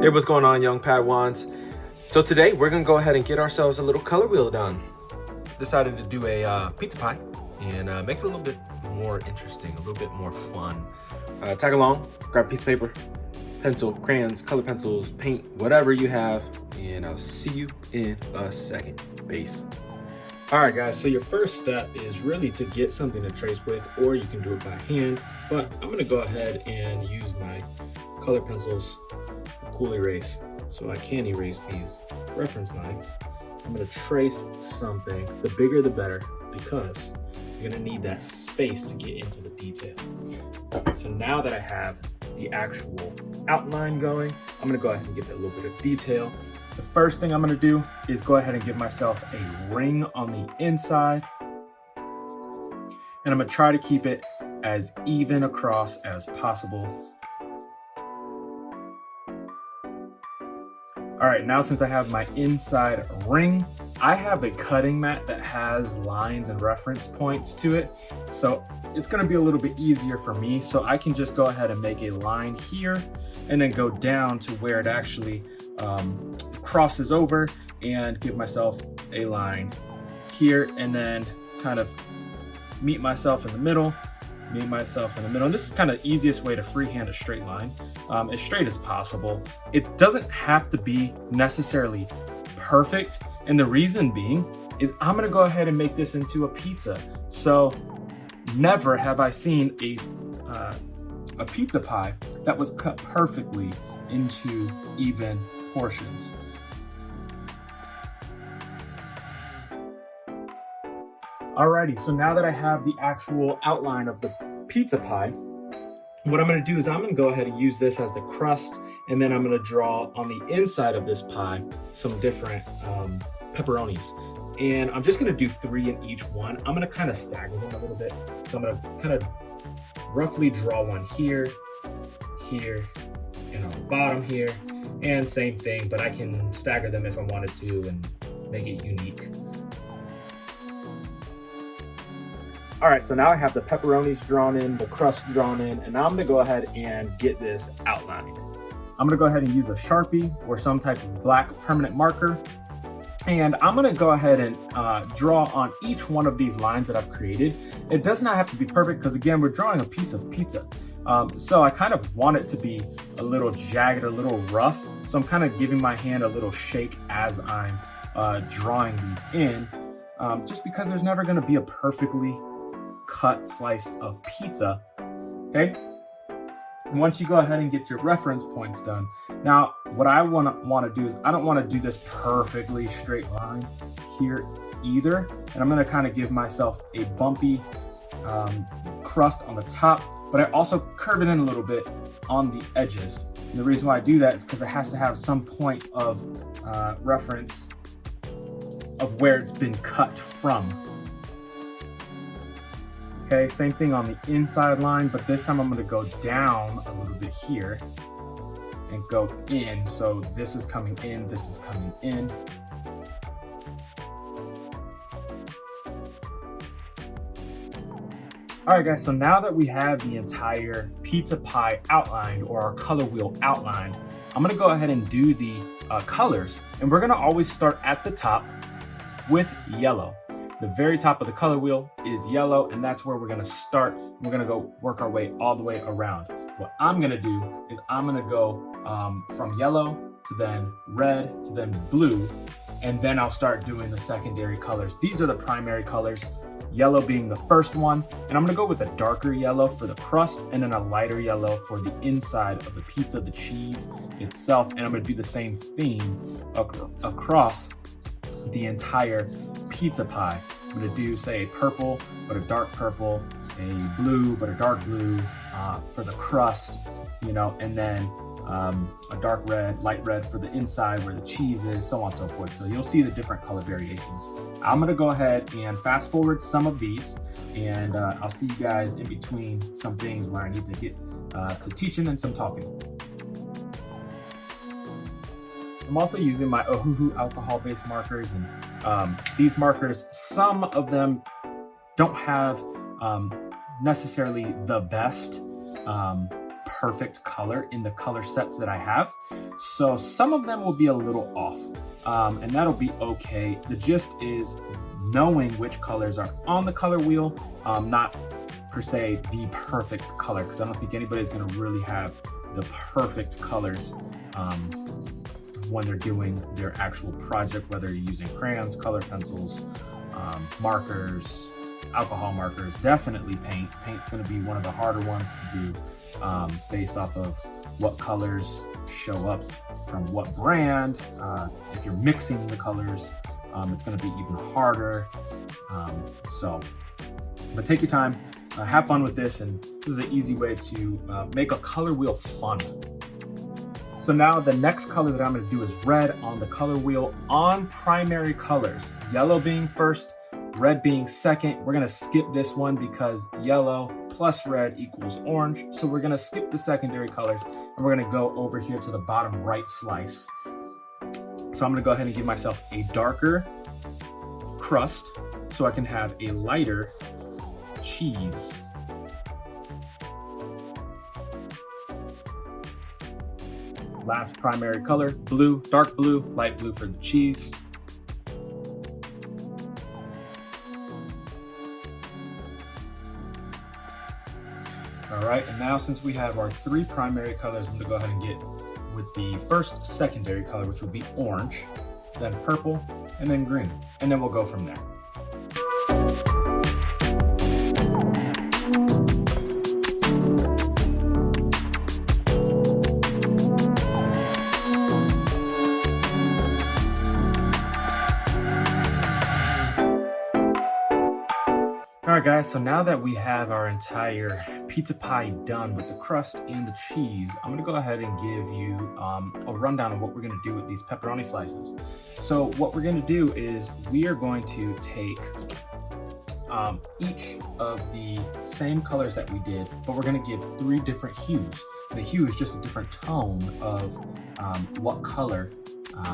Hey, what's going on, young Padawans? So today we're gonna go ahead and get ourselves a little color wheel done. Decided to do a pizza pie and make it a little bit more interesting, a little bit more fun. Tag along, grab a piece of paper, pencil, crayons, color pencils, paint, whatever you have, and I'll see you in a second. Peace. All right, guys, so your first step is really to get something to trace with, or you can do it by hand, but I'm gonna go ahead and use my color pencils, Col-Erase, so I can erase these reference lines. I'm gonna trace something, the bigger the better, because you're gonna need that space to get into the detail. So now that I have the actual outline going, I'm gonna go ahead and give it a little bit of detail. The first thing I'm gonna do is go ahead and give myself a ring on the inside, and I'm gonna try to keep it as even across as possible. All right, now since I have my inside ring, I have a cutting mat that has lines and reference points to it. So it's gonna be a little bit easier for me. So I can just go ahead and make a line here and then go down to where it actually crosses over and give myself a line here and then kind of meet myself in the middle. And this is kind of the easiest way to freehand a straight line, as straight as possible. It doesn't have to be necessarily perfect. And the reason being is I'm gonna go ahead and make this into a pizza. So never have I seen a pizza pie that was cut perfectly into even portions. Alrighty, so now that I have the actual outline of the pizza pie, what I'm gonna do is I'm gonna go ahead and use this as the crust, and then I'm gonna draw on the inside of this pie some different pepperonis. And I'm just gonna do 3 in each one. I'm gonna kind of stagger them a little bit. So I'm gonna kind of roughly draw one here, here, and on the bottom here, and same thing, but I can stagger them if I wanted to and make it unique. All right, so now I have the pepperonis drawn in, the crust drawn in, and now I'm gonna go ahead and get this outlined. I'm gonna go ahead and use a Sharpie or some type of black permanent marker. And I'm gonna go ahead and draw on each one of these lines that I've created. It does not have to be perfect because again, we're drawing a piece of pizza. So I kind of want it to be a little jagged, a little rough. So I'm kind of giving my hand a little shake as I'm drawing these in, just because there's never gonna be a perfectly cut slice of pizza, okay? Once you go ahead and get your reference points done, now what I want to do is I don't want to do this perfectly straight line here either, and I'm going to kind of give myself a bumpy crust on the top, but I also curve it in a little bit on the edges. And the reason why I do that is because it has to have some point of reference of where it's been cut from. Okay, same thing on the inside line, but this time I'm gonna go down a little bit here and go in. So this is coming in, this is coming in. All right, guys, so now that we have the entire pizza pie outlined or our color wheel outlined, I'm gonna go ahead and do the colors. And we're gonna always start at the top with yellow. The very top of the color wheel is yellow, and that's where we're gonna start. We're gonna go work our way all the way around. What I'm gonna do is I'm gonna go from yellow to then red to then blue, and then I'll start doing the secondary colors. These are the primary colors, yellow being the first one, and I'm gonna go with a darker yellow for the crust and then a lighter yellow for the inside of the pizza, the cheese itself, and I'm gonna do the same theme across the entire pizza pie. I'm gonna do, say, a purple, but a dark purple, a blue, but a dark blue for the crust, you know, and then a dark red, light red for the inside where the cheese is, so on and so forth. So you'll see the different color variations. I'm gonna go ahead and fast forward some of these, and I'll see you guys in between some things where I need to get to teaching and some talking. I'm also using my Ohuhu alcohol-based markers, and these markers, some of them don't have necessarily the best perfect color in the color sets that I have. So some of them will be a little off, and that'll be okay. The gist is knowing which colors are on the color wheel, not per se the perfect color, because I don't think anybody's gonna really have the perfect colors when they're doing their actual project, whether you're using crayons, color pencils, markers, alcohol markers, definitely paint. Paint's gonna be one of the harder ones to do based off of what colors show up from what brand. If you're mixing the colors, it's gonna be even harder. But take your time, have fun with this, and this is an easy way to make a color wheel fun. So now the next color that I'm gonna do is red on the color wheel on primary colors. Yellow being first, red being second. We're gonna skip this one because yellow plus red equals orange. So we're gonna skip the secondary colors and we're gonna go over here to the bottom right slice. So I'm gonna go ahead and give myself a darker crust so I can have a lighter cheese. Last primary color, blue, dark blue, light blue for the cheese. All right, and now since we have our 3 primary colors, I'm gonna go ahead and get with the first secondary color, which will be orange, then purple, and then green. And then we'll go from there. All right, guys, so now that we have our entire pizza pie done with the crust and the cheese, I'm gonna go ahead and give you a rundown of what we're gonna do with these pepperoni slices. So what we're gonna do is we are going to take each of the same colors that we did, but we're gonna give 3 different hues. And a hue is just a different tone of what color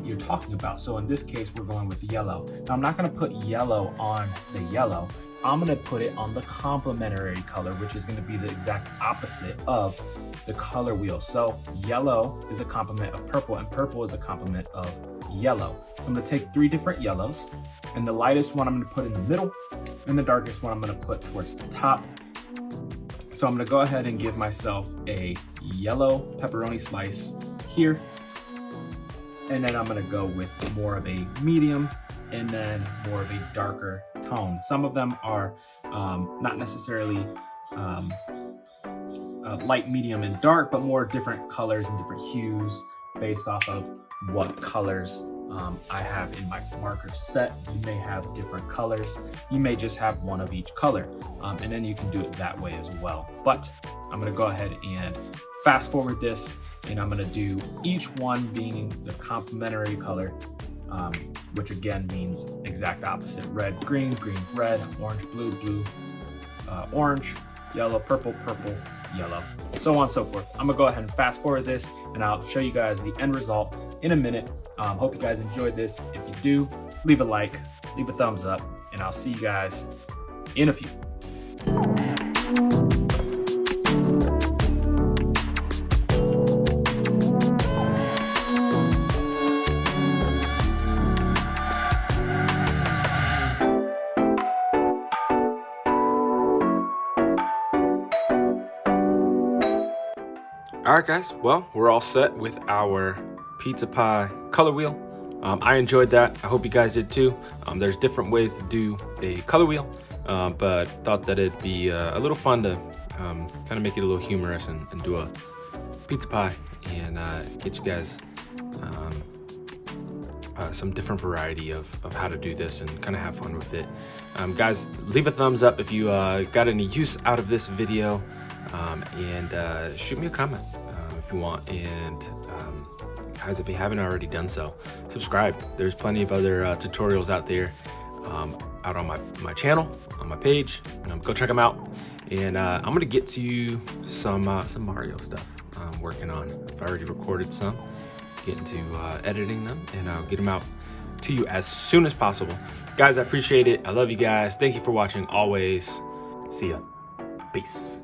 you're talking about. So in this case, we're going with yellow. Now I'm not gonna put yellow on the yellow. I'm gonna put it on the complementary color, which is gonna be the exact opposite of the color wheel. So yellow is a complement of purple and purple is a complement of yellow. So I'm gonna take 3 different yellows, and the lightest one I'm gonna put in the middle, and the darkest one I'm gonna put towards the top. So I'm gonna go ahead and give myself a yellow pepperoni slice here, and then I'm gonna go with more of a medium and then more of a darker tone. Some of them are not necessarily light, medium, and dark, but more different colors and different hues based off of what colors I have in my marker set. You may have different colors. You may just have one of each color, and then you can do it that way as well. But I'm gonna go ahead and fast forward this, and I'm gonna do each one being the complementary color, which again means exact opposite. Red, green, green, red, orange, blue, blue, orange, yellow, purple, purple, yellow, so on and so forth. I'm gonna go ahead and fast forward this, and I'll show you guys the end result in a minute. Hope you guys enjoyed this. If you do, leave a like, leave a thumbs up, and I'll see you guys in a few. All right, guys, well, we're all set with our pizza pie color wheel. I enjoyed that. I hope you guys did too. There's different ways to do a color wheel, but thought that it'd be a little fun to kind of make it a little humorous and do a pizza pie and get you guys some different variety of how to do this and kind of have fun with it. Guys, leave a thumbs up if you got any use out of this video, and shoot me a comment if you want. And guys, if you haven't already done so, subscribe. There's plenty of other tutorials out there out on my channel, on my page. Go check them out. And I'm gonna get to some Mario stuff I'm working on. I've already recorded some, getting to editing them, and I'll get them out to you as soon as possible. Guys, I appreciate it. I love you guys. Thank you for watching always. See ya. Peace.